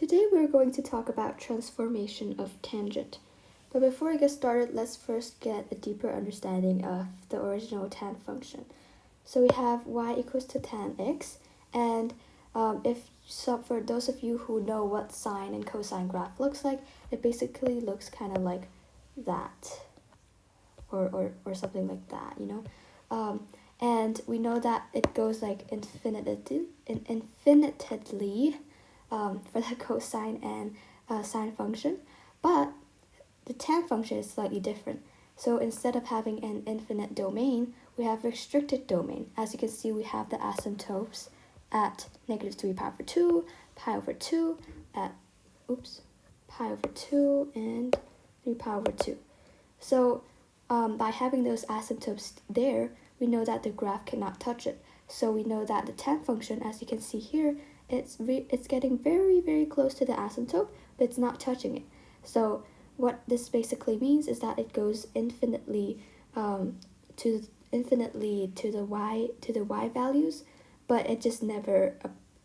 Today we're going to talk about transformation of tangent. But before we get started, let's first get a deeper understanding of the original tan function. So we have y equals to tan x, and for those of you who know what sine and cosine graph looks like, it basically looks kind of like that, or something like that, you know. And we know that it goes like infinitely for the cosine and sine function, but the tan function is slightly different. So instead of having an infinite domain, we have restricted domain. As you can see, we have the asymptotes at negative 3 pi over 2, pi over 2, at, pi over 2, and 3 pi over 2. So by having those asymptotes there, we know that the graph cannot touch it. So we know that the tan function, as you can see here, it's getting very, very close to the asymptote, but it's not touching it. So what this basically means is that it goes infinitely to the y values, but it just never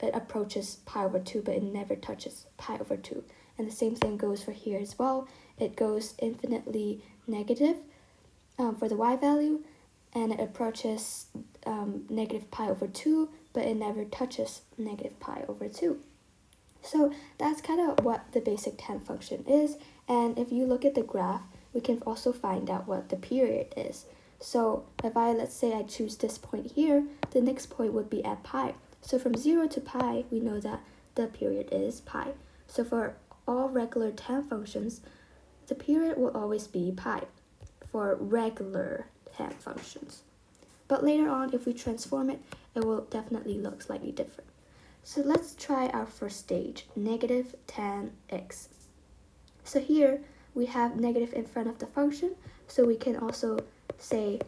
it approaches pi over 2, but it never touches pi over 2. And the same thing goes for here as well. It goes infinitely negative for the y value, and it approaches negative pi over 2, but it never touches negative pi over 2. So that's kind of what the basic tan function is. And if you look at the graph, we can also find out what the period is. So if let's say I choose this point here, the next point would be at pi. So from 0 to pi, we know that the period is pi. So for all regular tan functions, the period will always be pi for regular tan functions. But later on, if we transform it, it will definitely look slightly different. So let's try our first stage, negative tan x. So here we have negative in front of the function, so we can also say,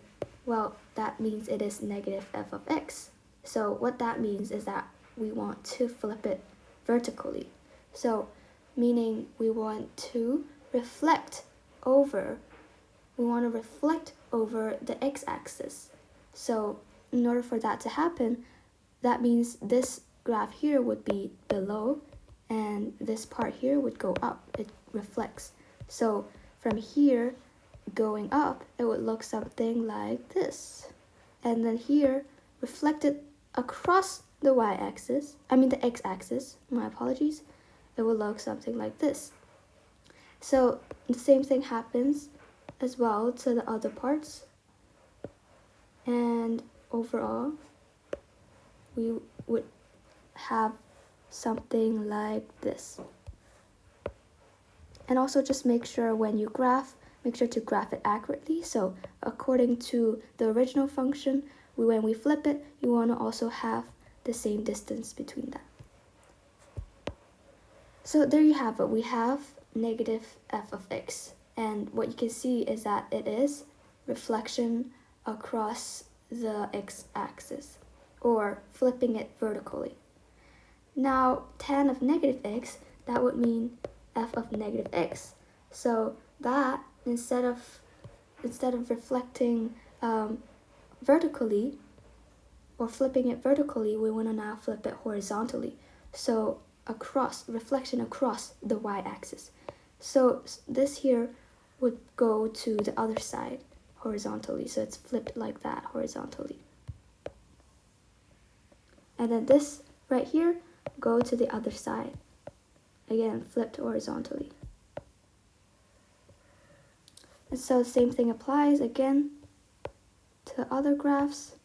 well, that means it is negative f of x. So what that means is that we want to flip it vertically. So meaning we want to reflect over the x-axis. So in order for that to happen, that means this graph here would be below, and this part here would go up. It reflects. So from here going up, it would look something like this. And then here, reflected across the the x-axis, my apologies, it will look something like this. So the same thing happens as well to the other parts. And overall, we would have something like this. And also just make sure when you graph, make sure to graph it accurately. So according to the original function, when we flip it, you want to also have the same distance between that. So there you have it. We have negative f of x. And what you can see is that it is reflection across the x-axis, or flipping it vertically. Now, tan of negative x, that would mean f of negative x. So that, instead of reflecting vertically, or flipping it vertically, we want to now flip it horizontally. So reflection across the y-axis. So this here would go to the other side horizontally. So it's flipped like that horizontally. And then this right here, go to the other side. Again, flipped horizontally. And so the same thing applies again to other graphs,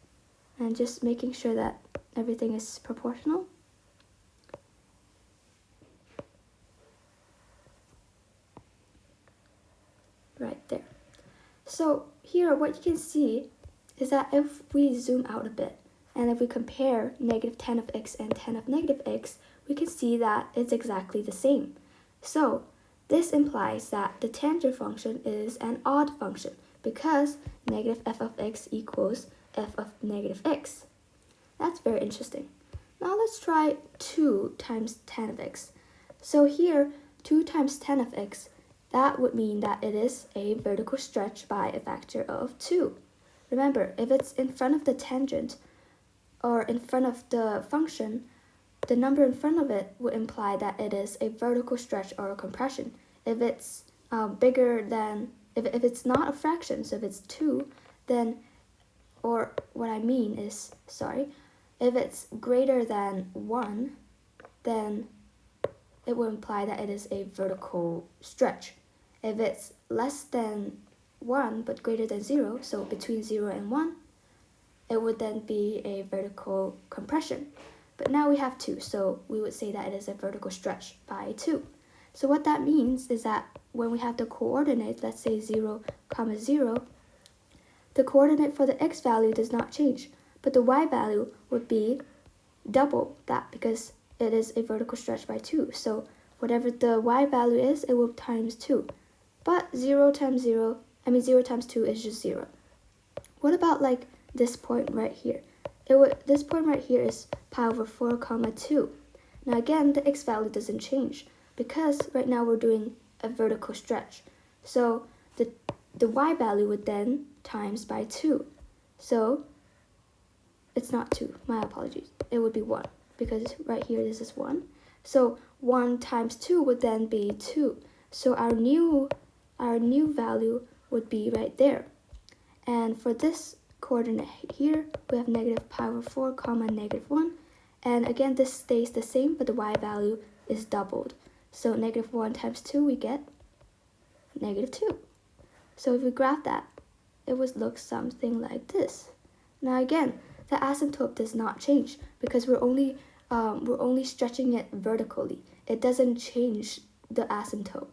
and just making sure that everything is proportional. Right there. So here what you can see is that if we zoom out a bit, and if we compare negative tan of x and tan of negative x, we can see that it's exactly the same. So this implies that the tangent function is an odd function, because negative f of x equals f of negative x. That's very interesting. Now let's try 2 times tan of x. So here, 2 times tan of x, that would mean that it is a vertical stretch by a factor of 2. Remember, if it's in front of the tangent, or in front of the function, the number in front of it would imply that it is a vertical stretch or a compression. If it's bigger than, if it's not a fraction, so if it's 2, then, or what I mean is, sorry, if it's greater than 1, then it will imply that it is a vertical stretch. If it's less than 1 but greater than 0, so between 0 and 1, it would then be a vertical compression. But now we have 2, so we would say that it is a vertical stretch by 2. So what that means is that when we have the coordinates, let's say 0, 0, the coordinate for the x value does not change, but the y value would be double that because it is a vertical stretch by 2. So whatever the y value is, it will times 2. But 0 times 0 times 2 is just 0. What about like this point right here? This point right here is pi over 4, 2. Now again, the x value doesn't change because right now we're doing a vertical stretch. So the y value would then times by 2. So it's not 2, my apologies. It would be 1 because right here this is 1. So 1 times 2 would then be 2. So our new value would be right there. And for this coordinate here, we have negative pi over 4, negative 1. And again, this stays the same, but the y value is doubled. So negative 1 times 2, we get negative 2. So if we graph that, it would look something like this. Now again, the asymptote does not change because we're only stretching it vertically. It doesn't change the asymptote.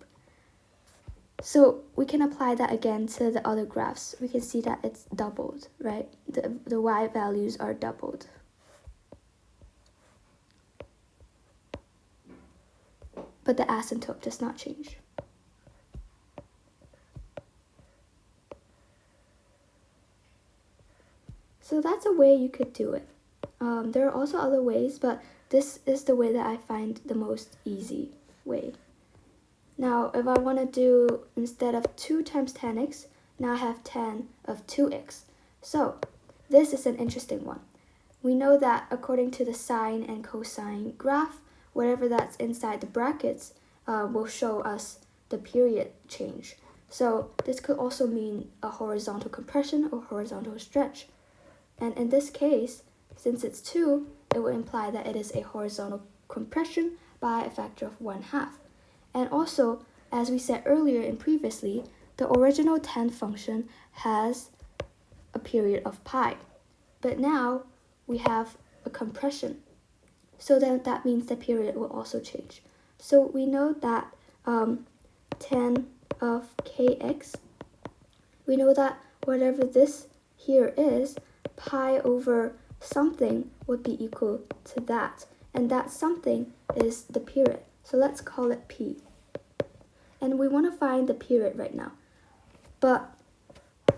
So we can apply that again to the other graphs. We can see that it's doubled, right? The y values are doubled. But the asymptote does not change. So that's a way you could do it. There are also other ways, but this is the way that I find the most easy way. Now, if I want to do, instead of 2 times 10x, now I have 10 of 2x. So this is an interesting one. We know that according to the sine and cosine graph, whatever that's inside the brackets will show us the period change. So this could also mean a horizontal compression or horizontal stretch. And in this case, since it's 2, it will imply that it is a horizontal compression by a factor of 1/2. And also, as we said earlier and previously, the original tan function has a period of pi. But now we have a compression. So then that means the period will also change. So we know that tan of kx, we know that whatever this here is, pi over something would be equal to that. And that something is the period. So let's call it P. And we want to find the period right now. But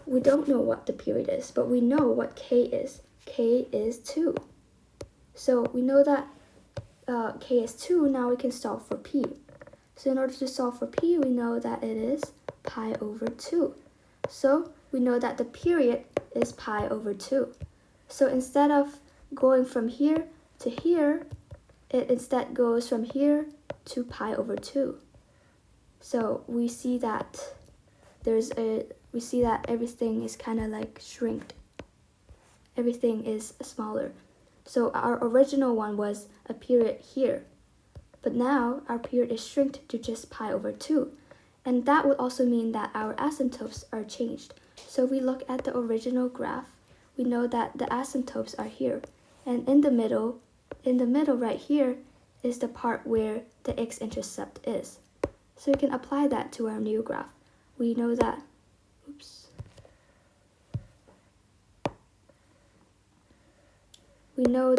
we don't know what the period is, but we know what K is. K is 2. So we know that K is 2, now we can solve for P. So in order to solve for P, we know that it is pi over 2. So we know that the period is pi over 2. So instead of going from here to here, it instead goes from here to pi over 2. So we see that everything is kind of like shrinked. Everything is smaller. So our original one was a period here. But now our period is shrinked to just pi over 2. And that would also mean that our asymptotes are changed. So if we look at the original graph, we know that the asymptotes are here. And in the middle right here is the part where the x-intercept is. So we can apply that to our new graph. We know that, we know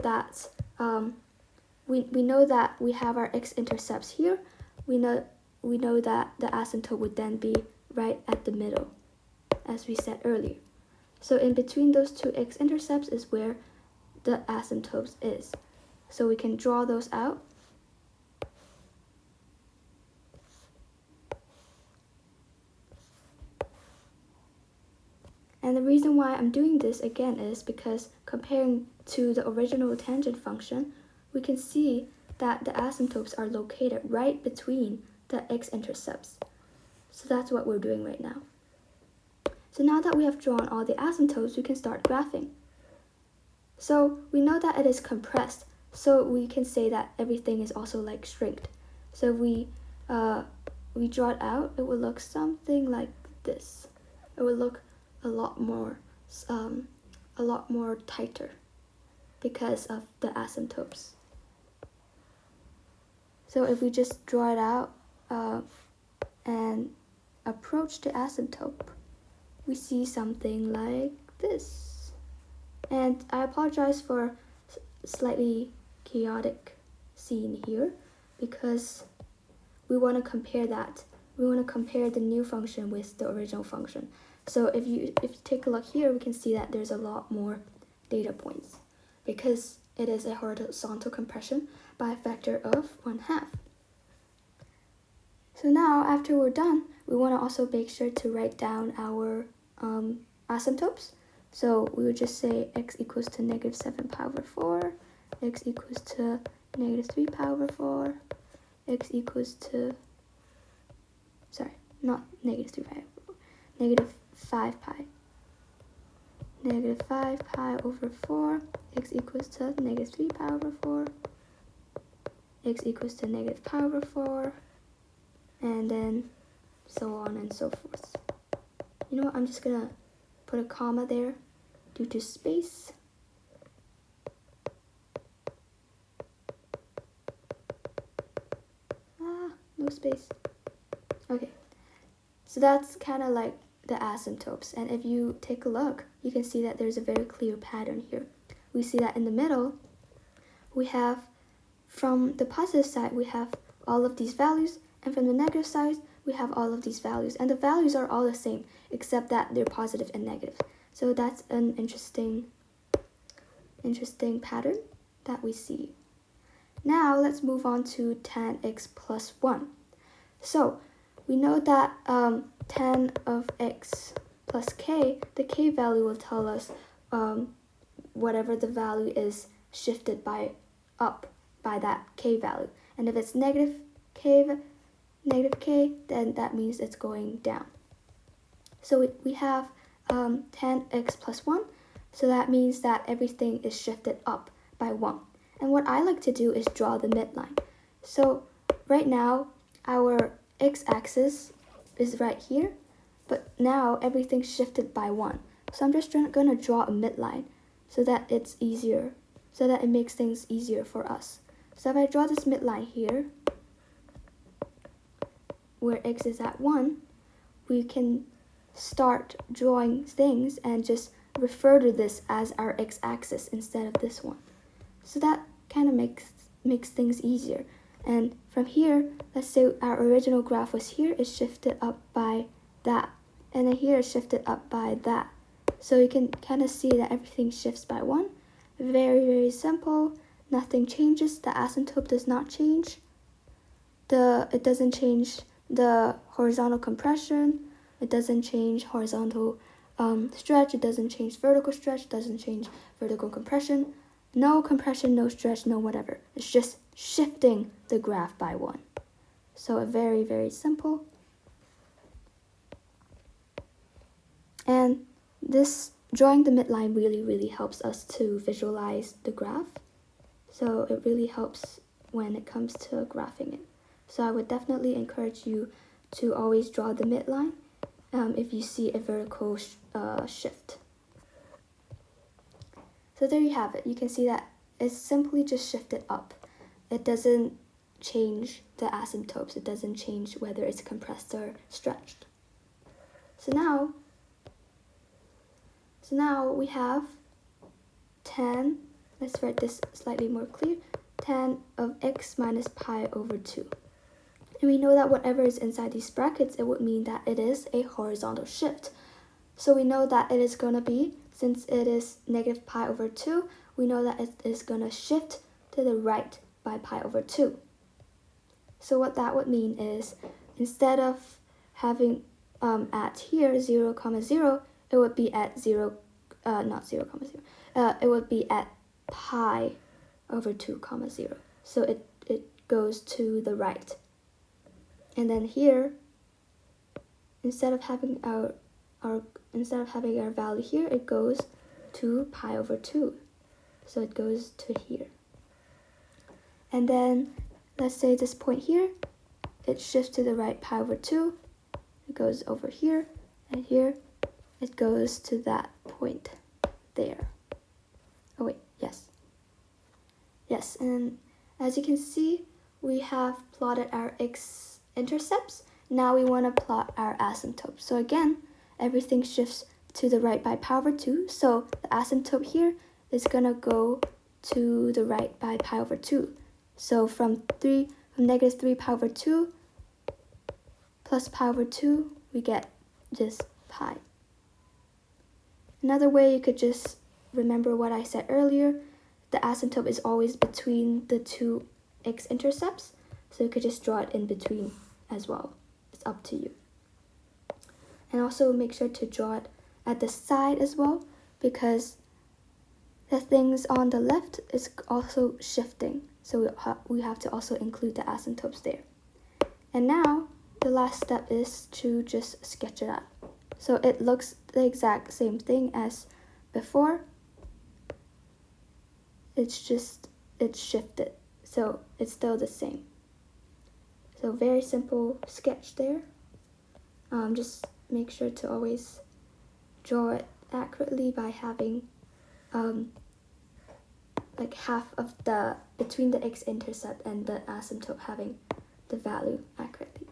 that we have our x-intercepts here. We know that the asymptote would then be right at the middle, as we said earlier. So in between those two x-intercepts is where the asymptotes is. So we can draw those out. And the reason why I'm doing this again is because comparing to the original tangent function, we can see that the asymptotes are located right between the x-intercepts. So that's what we're doing right now. So now that we have drawn all the asymptotes, we can start graphing. So we know that it is compressed, so we can say that everything is also like shrinked. So if we draw it out, it will look something like this. It will look a lot more tighter because of the asymptotes. So if we just draw it out and approach the asymptote, we see something like this. And I apologize for slightly chaotic scene here because we want to compare that. We want to compare the new function with the original function. So if you take a look here, we can see that there's a lot more data points because it is a horizontal compression by a factor of 1/2. So now, after we're done, we want to also make sure to write down our asymptotes. So we would just say x equals to -7 pi over 4, x equals to -3 pi over 4, x equals to, sorry, not -3 pi over 4, -5 pi. -5 pi over 4, x equals to -3 pi over 4, x equals to -pi over 4, and then so on and so forth. You know what, I'm just gonna put a comma there due to space. No space. Okay, so that's kind of like the asymptotes, and if you take a look, you can see that there's a very clear pattern here. We see that in the middle, we have, from the positive side, we have all of these values, and from the negative side, we have all of these values, and the values are all the same, except that they're positive and negative. So that's an interesting pattern that we see. Now let's move on to tan x plus 1. So we know that tan of x plus k, the k value will tell us whatever the value is shifted up by that k value. And if it's negative k, then that means it's going down. So we have tan x plus 1, so that means that everything is shifted up by 1. And what I like to do is draw the midline. So right now, our x-axis is right here, but now everything's shifted by 1. So I'm just going to draw a midline so that it's easier, so that it makes things easier for us. So if I draw this midline here, where x is at 1, we can start drawing things and just refer to this as our x-axis instead of this one. So that kind of makes things easier. And from here, let's say our original graph was here, it's shifted up by that. And then here it's shifted up by that. So you can kind of see that everything shifts by 1. Very, very simple. Nothing changes. The asymptote does not change. It doesn't change the horizontal compression. It doesn't change horizontal stretch. It doesn't change vertical stretch. It doesn't change vertical compression. No compression, no stretch, no whatever. It's just shifting the graph by 1. So very, very simple. And this drawing the midline really, really helps us to visualize the graph. So it really helps when it comes to graphing it. So I would definitely encourage you to always draw the midline if you see a vertical shift. So there you have it. You can see that it's simply just shifted up. It doesn't change the asymptotes. It doesn't change whether it's compressed or stretched. So now we have tan, let's write this slightly more clear, tan of x minus pi over 2. And we know that whatever is inside these brackets, it would mean that it is a horizontal shift. So we know that it is going to be, since it is negative pi over 2, we know that it is going to shift to the right by pi over 2. So what that would mean is, instead of having at here 0, 0, it would be at 0, not 0, 0. It would be at pi over 2 comma 0. So it goes to the right. And then here, instead of having our value here, it goes to pi over 2. So it goes to here. And then let's say this point here, it shifts to the right pi over 2. It goes over here, and here it goes to that point there. Oh wait, yes. Yes, and as you can see, we have plotted our x-intercepts. Now we want to plot our asymptote. So again, everything shifts to the right by pi over 2. So the asymptote here is going to go to the right by pi over 2. So from negative 3 pi over 2 plus pi over 2, we get just pi. Another way you could just remember what I said earlier, the asymptote is always between the two x-intercepts, so you could just draw it in between as well. It's up to you. And also make sure to draw it at the side as well, because the things on the left is also shifting, so we have to also include the asymptotes there. And now the last step is to just sketch it out. So it looks the exact same thing as before. It's shifted, so it's still the same. So very simple sketch there. Just make sure to always draw it accurately by having like half of between the x-intercept and the asymptote having the value accurately.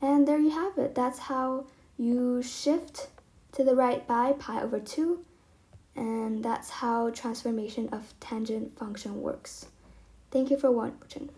And there you have it. That's how you shift to the right by pi over 2, and that's how transformation of tangent function works. Thank you for watching.